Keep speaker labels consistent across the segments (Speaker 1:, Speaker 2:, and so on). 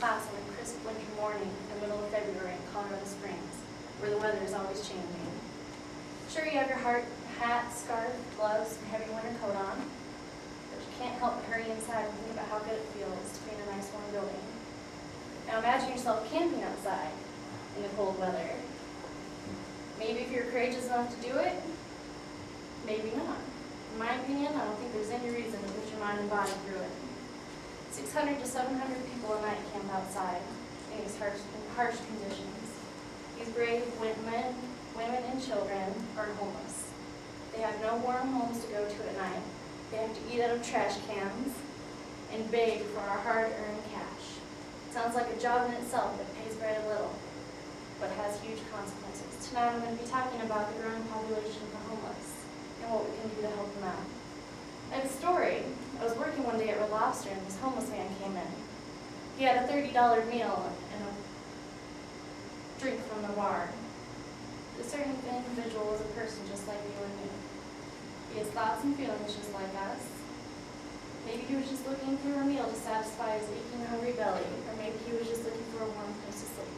Speaker 1: class on a crisp winter morning in the middle of February in Colorado Springs, where the weather is always changing. Sure, you have your hat, scarf, gloves, and heavy winter coat on, but you can't help but hurry inside and think about how good it feels to be in a nice warm building. Now imagine yourself camping outside in the cold weather. Maybe if you're courageous enough to do it, maybe not. In my opinion, I don't think there's any reason to put your mind and body through it. 600 to 700 people a night camp outside in these harsh conditions. These brave women and children are homeless. They have no warm homes to go to at night. They have to eat out of trash cans and beg for our hard-earned cash. It sounds like a job in itself that pays very little, but has huge consequences. Tonight I'm going to be talking about the growing population of the homeless and what we can do to help them out. I have a story. I was working one day at Red Lobster and this homeless man came in. He had a $30 meal and a drink from the bar. This certain individual was a person just like you and me. He has thoughts and feelings just like us. Maybe he was just looking for a meal to satisfy his aching, hungry belly, or maybe he was just looking for a warm place to sleep.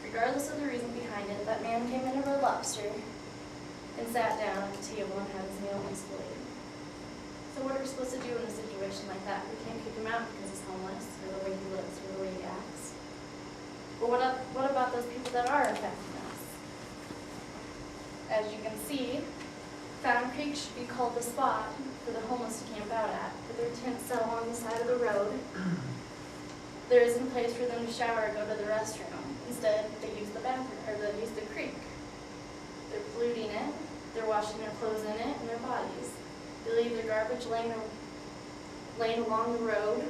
Speaker 1: Regardless of the reason behind it, that man came into Red Lobster and sat down at the table and had his meal peacefully. So what are we supposed to do in a situation like that? We can't kick him out because he's homeless, or the way he lives, or the way he acts. But what about those people that are affecting us? As you can see, Fountain Creek should be called the spot for the homeless to camp out at, with their tents set along the side of the road. There isn't a place for them to shower or go to the restroom. Instead, they use the bathroom, or they use the creek. They're polluting it, they're washing their clothes in it and their bodies. They leave their garbage laying along the road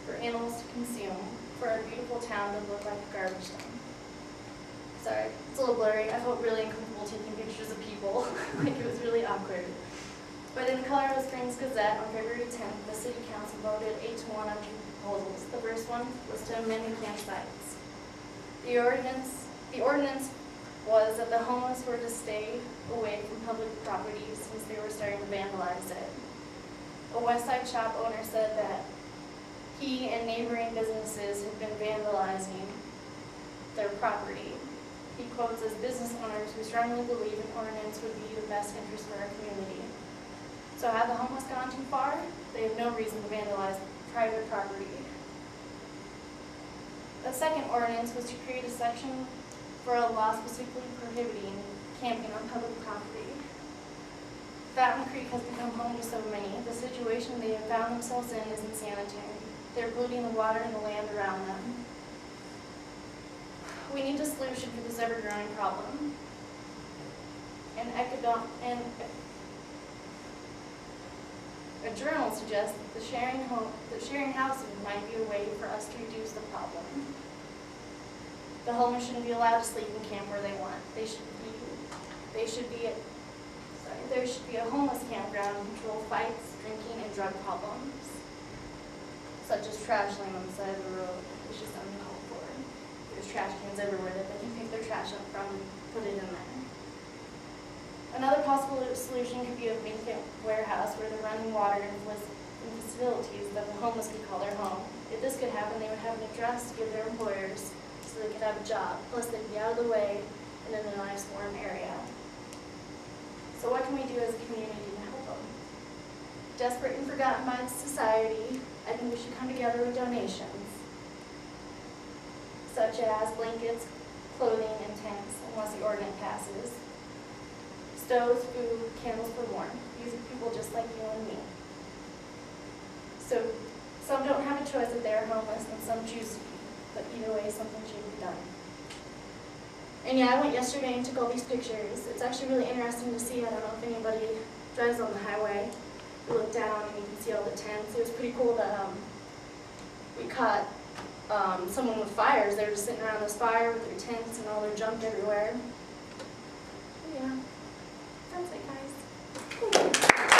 Speaker 1: for animals to consume, for our beautiful town to look like a garbage dump. Sorry, it's a little blurry. I felt really uncomfortable taking pictures of people. Like it was really awkward. But in the Colorado Springs Gazette on February 10th, the City Council voted 8-1 on two proposals. The first one was to amend the campsites. The ordinance was that the homeless were to stay away from public property since they were starting to vandalize it. A West Side shop owner said that he and neighboring businesses had been vandalizing their property. He quotes as business owners who strongly believe an ordinance would be the best interest for our community. So have the homeless gone too far? They have no reason to vandalize private property. The second ordinance was to create a section for a law specifically prohibiting camping on public property. Fountain Creek has become home to so many. The situation they have found themselves in is insanitary. They're polluting the water and the land around them. We need a solution for this ever-growing problem. A journal suggests that sharing housing might be a way for us to reduce the problem. The homeless shouldn't be allowed to sleep in camp where they want. There should be a homeless campground to control fights, drinking, and drug problems, such as trash laying on the side of the road. It's just uncalled for. There's trash cans everywhere that they can pick their trash up from and put it in there. Another possible solution could be a vacant warehouse where they're running water and facilities that the homeless could call their home. If this could happen, they would have an address to give their employers so they could have a job. Plus, they'd be out of the way and in a nice warm area. So what can we do as a community to help them? Desperate and forgotten by society, I think we should come together with donations, such as blankets, clothing, and tents, unless the ordinance passes. Stoves, food, candles for warmth. These are people just like you and me. So some don't have a choice if they're homeless and some choose to be, but either way, something should be done. And yeah, I went yesterday and took all these pictures. It's actually really interesting to see. I don't know if anybody drives on the highway. You look down and you can see all the tents. It was pretty cool that we caught someone with fires. They were just sitting around this fire with their tents and all their junk everywhere. Yeah. That's it, guys.